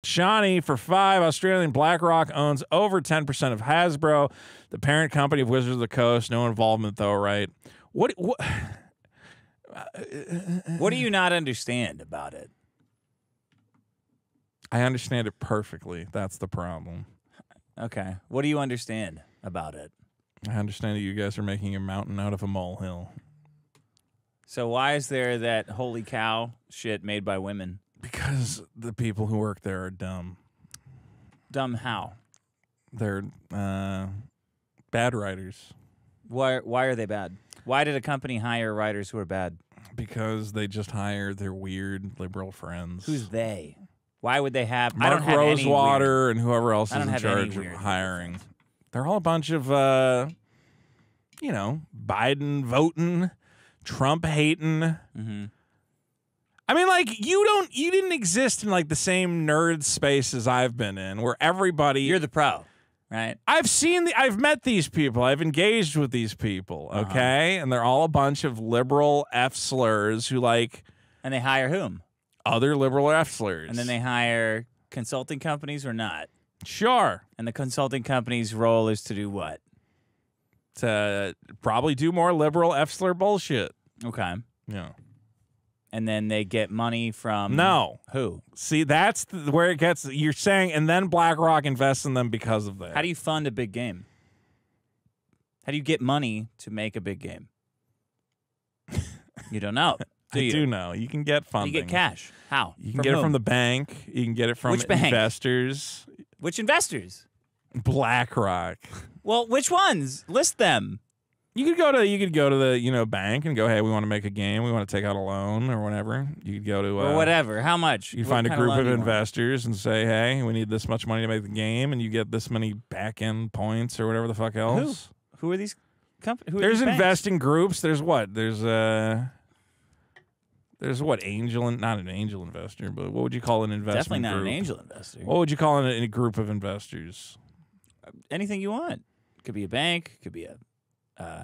Shawnee for 5. Australian BlackRock owns over 10% of Hasbro, the parent company of Wizards of the Coast. No involvement, though, right? What do you not understand about it? I understand it perfectly. That's the problem. Okay. What do you understand about it? I understand that you guys are making a mountain out of a molehill. So why is there that holy cow shit made by women? Because the people who work there are dumb. Dumb how? They're bad writers. Why are they bad? Why did a company hire writers who are bad? Because they just hire their weird liberal friends. Who's they? Why would they have? Mark I don't have Rosewater and whoever else is in have charge any of weird hiring. They're all a bunch of, you know, Biden voting, Trump hating. Mm-hmm. I mean, like, you didn't exist in, like, the same nerd space as I've been in, where everybody... You're the pro, right? I've met these people. I've engaged with these people, okay? And they're all a bunch of liberal F-slurs who, like... And they hire whom? Other liberal F-slurs. And then they hire consulting companies or not? Sure. And the consulting company's role is to do what? To probably do more liberal F-slur bullshit. Okay. Yeah. And then they get money from... No. Who? See, that's where it gets... You're saying, and then BlackRock invests in them because of that. How do you fund a big game? How do you get money to make a big game? You don't know. I do know. You can get funding. You get cash. How? You can get it from the bank. You can get it from investors. Which investors? BlackRock. Well, which ones? List them. You could go to the bank and go, hey, we want to make a game. We want to take out a loan or whatever. You could go to or whatever. How much? You find a group of investors and say, hey, we need this much money to make the game, and you get this many back end points or whatever the fuck else. Who are these companies? There's investing groups. There's what? There's what, not an angel investor, but what would you call an investment Definitely not group? an angel investor. What would you call a group of investors? Anything you want. Could be a bank. Could be a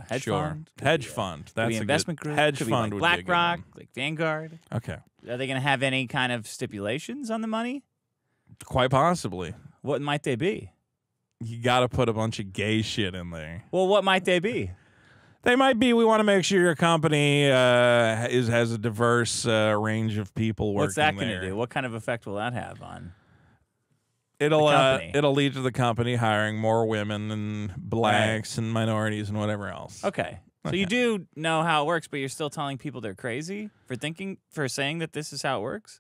hedge fund. Hedge fund. That's an investment group. Hedge could fund be would like be a BlackRock, good one. like Vanguard. Okay. Are they going to have any kind of stipulations on the money? Quite possibly. What might they be? You got to put a bunch of gay shit in there. Well, what might they be? They might be, we want to make sure your company has a diverse range of people working there. What's that going to do? What kind of effect will that have on it'll the company? It'll lead to the company hiring more women and blacks and minorities and whatever else. Okay. So you do know how it works, but you're still telling people they're crazy for saying that this is how it works?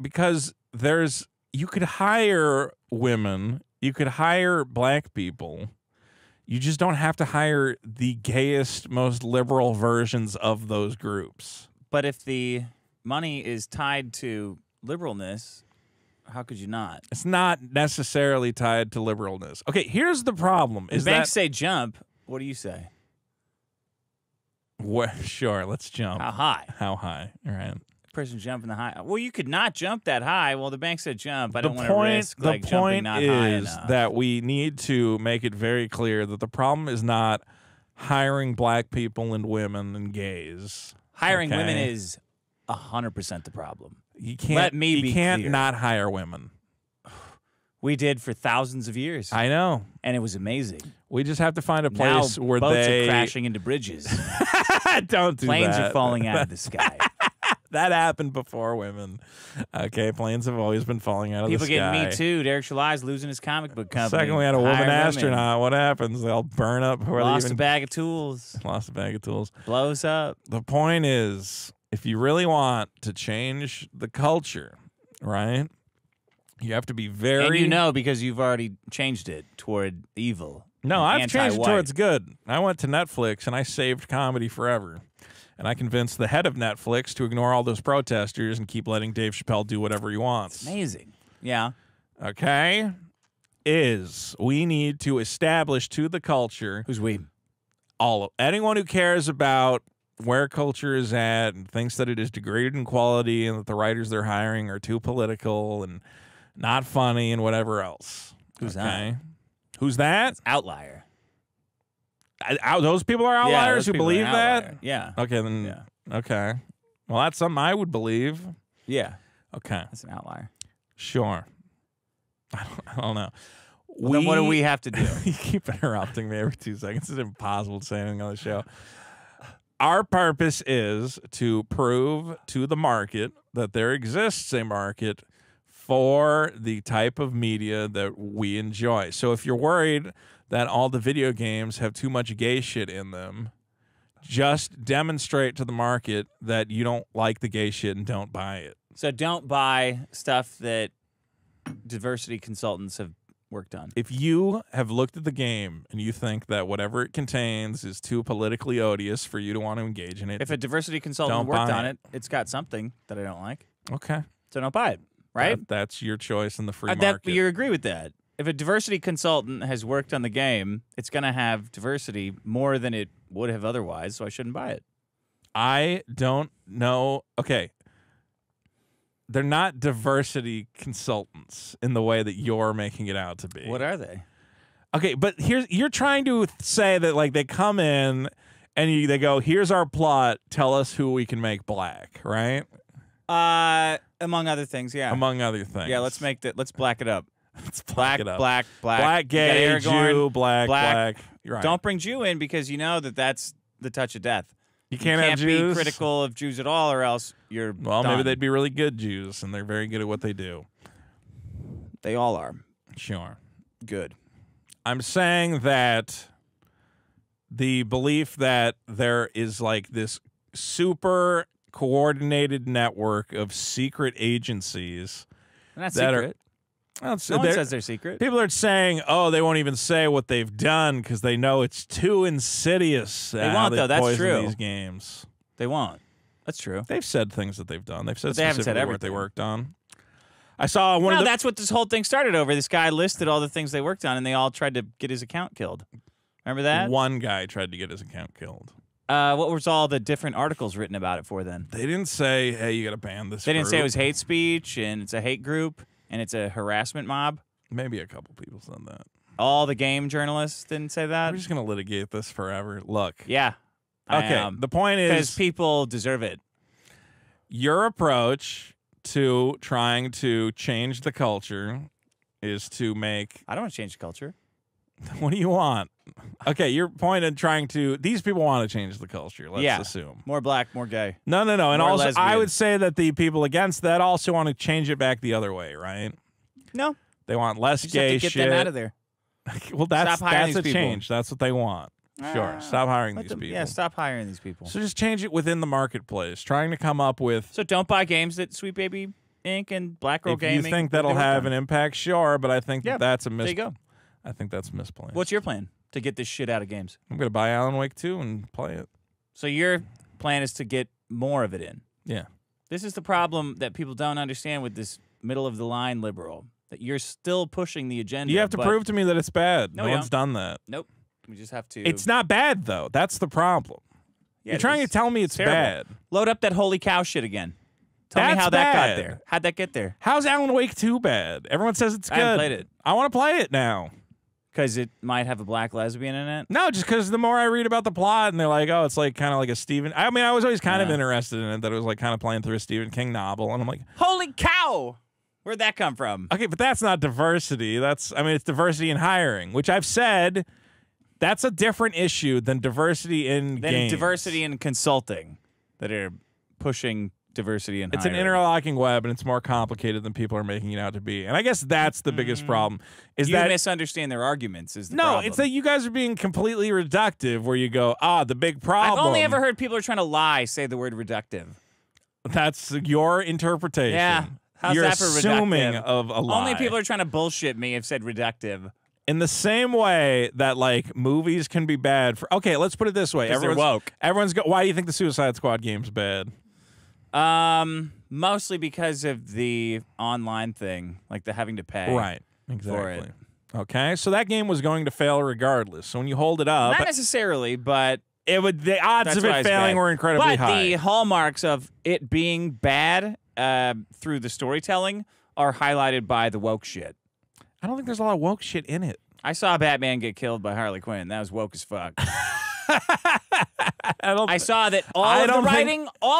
Because you could hire women, you could hire black people. You just don't have to hire the gayest, most liberal versions of those groups. But if the money is tied to liberalness, how could you not? It's not necessarily tied to liberalness. Okay, here's the problem. When banks say jump, what do you say? Sure, let's jump. How high? How high? All right. Person jumping the high. Well, you could not jump that high. Well, the bank said jump. I don't want to risk like jumping not high enough. The point is that we need to make it very clear that the problem is not hiring black people and women and gays. Hiring women is 100% the problem. You can't. Let me be clear. Not hire women. We did for thousands of years. I know, and it was amazing. We just have to find a place now, where boats are crashing into bridges. Don't do Planes that. are falling out of the sky. That happened before women. Okay, planes have always been falling out of the sky. People getting Me Too. Derek Chalai's losing his comic book company. Second, we had a woman astronaut. What happens? They'll burn up. Lost a bag of tools. Lost a bag of tools. Blows up. The point is, if you really want to change the culture, right, you have to be very... And you know because you've already changed it toward evil. No, I've changed it towards good. I went to Netflix and I saved comedy forever. And I convinced the head of Netflix to ignore all those protesters and keep letting Dave Chappelle do whatever he wants. It's amazing. Yeah. Okay? We need to establish to the culture... Who's we? Anyone who cares about where culture is at and thinks that it is degraded in quality and that the writers they're hiring are too political and not funny and whatever else. Who's that? Who's that? It's outlier. Those people are outliers who believe that? Yeah. Okay, then. Yeah. Okay. Well, that's something I would believe. Yeah. Okay. That's an outlier. Sure. I don't know. Then what do we have to do? You keep interrupting me every 2 seconds. It's impossible to say anything on the show. Our purpose is to prove to the market that there exists a market for the type of media that we enjoy. So if you're worried that all the video games have too much gay shit in them, just demonstrate to the market that you don't like the gay shit and don't buy it. So don't buy stuff that diversity consultants have worked on. If you have looked at the game and you think that whatever it contains is too politically odious for you to want to engage in it, If a diversity consultant worked on it, it's got something that I don't like. okay, So don't buy it, right? that's your choice in the free market. You agree with that? If a diversity consultant has worked on the game, it's going to have diversity more than it would have otherwise, so I shouldn't buy it. I don't know. Okay. They're not diversity consultants in the way that you're making it out to be. What are they? Okay, but you're trying to say that like they come in and they go, "Here's our plot. Tell us who we can make black," right? Among other things, yeah. Among other things. Yeah, let's black it up. Let's black it up. Black, gay, You got Jew, black. You're right. Don't bring Jew in because you know that's the touch of death. You can't have Jews. Be critical of Jews at all, or else you're Well, done. maybe they'd be really good Jews, and they're very good at what they do. They all are. Sure. Good. I'm saying that the belief that there is like this super coordinated network of secret agencies They're not that secret. no one says they're secret. People are saying, "Oh, they won't even say what they've done because they know it's too insidious." They won't, though. That's poison true. These games. They won't. That's true. They've said things that they've done. They've said But they haven't said specifically what they everything. worked on. I saw one of the that's what this whole thing started over. This guy listed all the things they worked on, and they all tried to get his account killed. Remember that? one guy tried to get his account killed. What was all the different articles written about it for then? They didn't say, "Hey, you got to ban this." They didn't say it group." was hate speech, and it's a hate group, and it's a harassment mob. Maybe a couple people said that. All the game journalists didn't say that. We're just gonna litigate this forever. Look. Yeah. Okay. The point Because is, people deserve it. your approach to trying to change the culture is to make. I don't want to change the culture. What do you want? Okay, your point in trying to. These people want to change the culture. Let's assume. More black, more gay. No. And More also, I lesbian. would say that the people against that also want to change it back the other way, right? No. They want less You just gay have to get shit. them out of there. Well, that's Stop hiring a these people. change. That's what they want. Sure. Stop hiring these people. Yeah, stop hiring these people. So just change it within the marketplace. Trying to come up with. So don't buy games that Sweet Baby Inc. and Black Girl If Gaming. you think that'll have an impact, sure, but I think Yeah, that's a there you go. I think that's misplaced. What's your plan to get this shit out of games? I'm gonna buy Alan Wake 2 and play it. So your plan is to get more of it in. Yeah. This is the problem that people don't understand with this middle of the line liberal. That you're still pushing the agenda. You have to but prove to me that it's bad. No, No we one's done that. Nope. We just have to. It's not bad though. That's the problem. Yeah, You're trying to tell me it's terrible. bad. Load up that holy cow shit again. Tell me That's how that got bad. there. How'd that get there? How's Alan Wake 2 bad? Everyone says it's good. I haven't played it. I want to play it now. Because it might have a black lesbian in it. No, just because the more I read about the plot and they're like, oh, it's like kind of like a Stephen. I mean, I was always kind of interested in it, that it was like kind of playing through a Stephen King novel. And I'm like, Holy cow! Where'd that come from? okay, but that's not diversity. It's diversity in hiring, which I've said that's a different issue than diversity in Then games. diversity in consulting that are pushing diversity in It's an hiring. interlocking web, and it's more complicated than people are making it out to be. And I guess that's the biggest problem. Is You that misunderstand their arguments is the no, problem. it's that you guys are being completely reductive where you go, the big problem. I've only ever heard people are trying to lie say the word reductive. That's your interpretation. Yeah. How's You're that for assuming reductive? of a lie. Only people are trying to bullshit me have said reductive. In the same way that like movies can be bad for. Okay, let's put it this way. 'Cause they're woke. Everyone's why do you think the Suicide Squad game's bad? Mostly because of the online thing, like the having to pay. Right. For Exactly. it. Okay, so that game was going to fail regardless. So when you hold it up, Not necessarily, but it would the odds that's of why it it's failing bad. were incredibly but high. the hallmarks of it being bad through the storytelling are highlighted by the woke shit. I don't think there's a lot of woke shit in it. I saw Batman get killed by Harley Quinn. That was woke as fuck. I I saw that all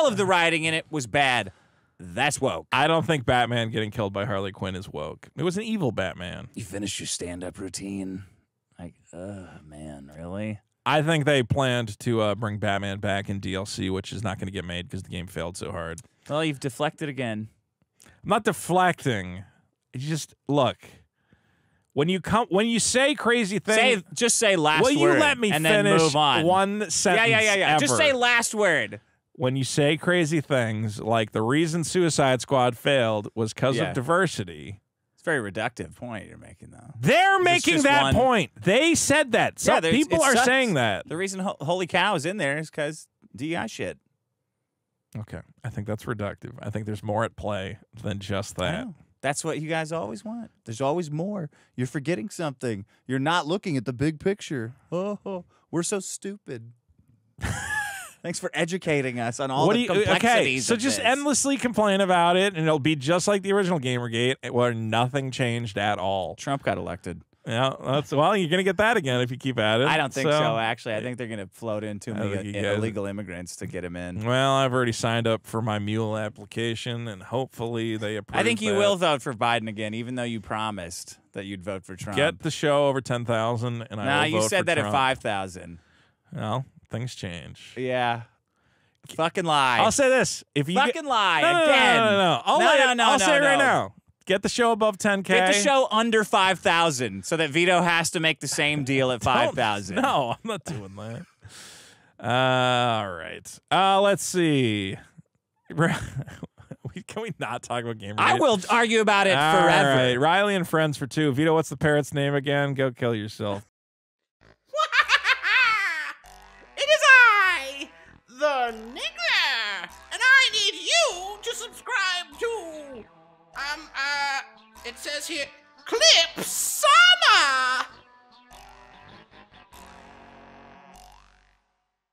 of the writing in it was bad. That's woke. I don't think Batman getting killed by Harley Quinn is woke. It was an evil Batman. You finished your stand-up routine? Like, man, really? I think they planned to bring Batman back in DLC, which is not going to get made because the game failed so hard. Well, you've deflected again. I'm not deflecting. You just look. When you say crazy things, just say last will word. You let me and finish then move on. one sentence? Yeah. Ever. Just say last word. When you say crazy things, like the reason Suicide Squad failed was because of diversity. It's a very reductive point you're making, though. They're making that point. They said that. Some people are saying that. The reason Holy Cow is in there is because DEI shit. Okay. I think that's reductive. I think there's more at play than just that. That's what you guys always want. There's always more. You're forgetting something. You're not looking at the big picture. Oh, we're so stupid. Thanks for educating us on all the complexities. Okay, so of just this. endlessly complain about it, and it'll be just like the original Gamergate, where nothing changed at all. Trump got elected. Yeah, well, you're gonna get that again if you keep at it. I don't think so. Actually, I think they're gonna float in too many illegal immigrants to get him in. Well, I've already signed up for my mule application, and hopefully they approve. I think you will vote for Biden again, even though you promised that you'd vote for Trump. Get the show over 10,000, and I will vote for you said that Trump. at 5,000. Well, things change. Yeah. Fucking lie. I'll say this: if you fucking lie no, again. No. I'll say it right now. Get the show above 10K. Get the show under 5,000 so that Vito has to make the same deal at 5,000. No, I'm not doing that. All right. Let's see. Can we not talk about Gamergate? I will argue about it forever. All right. Riley and Friends for 2. Vito, what's the parrot's name again? Go kill yourself. It is I, the Niggler, and I need you to subscribe to, it says here, Clips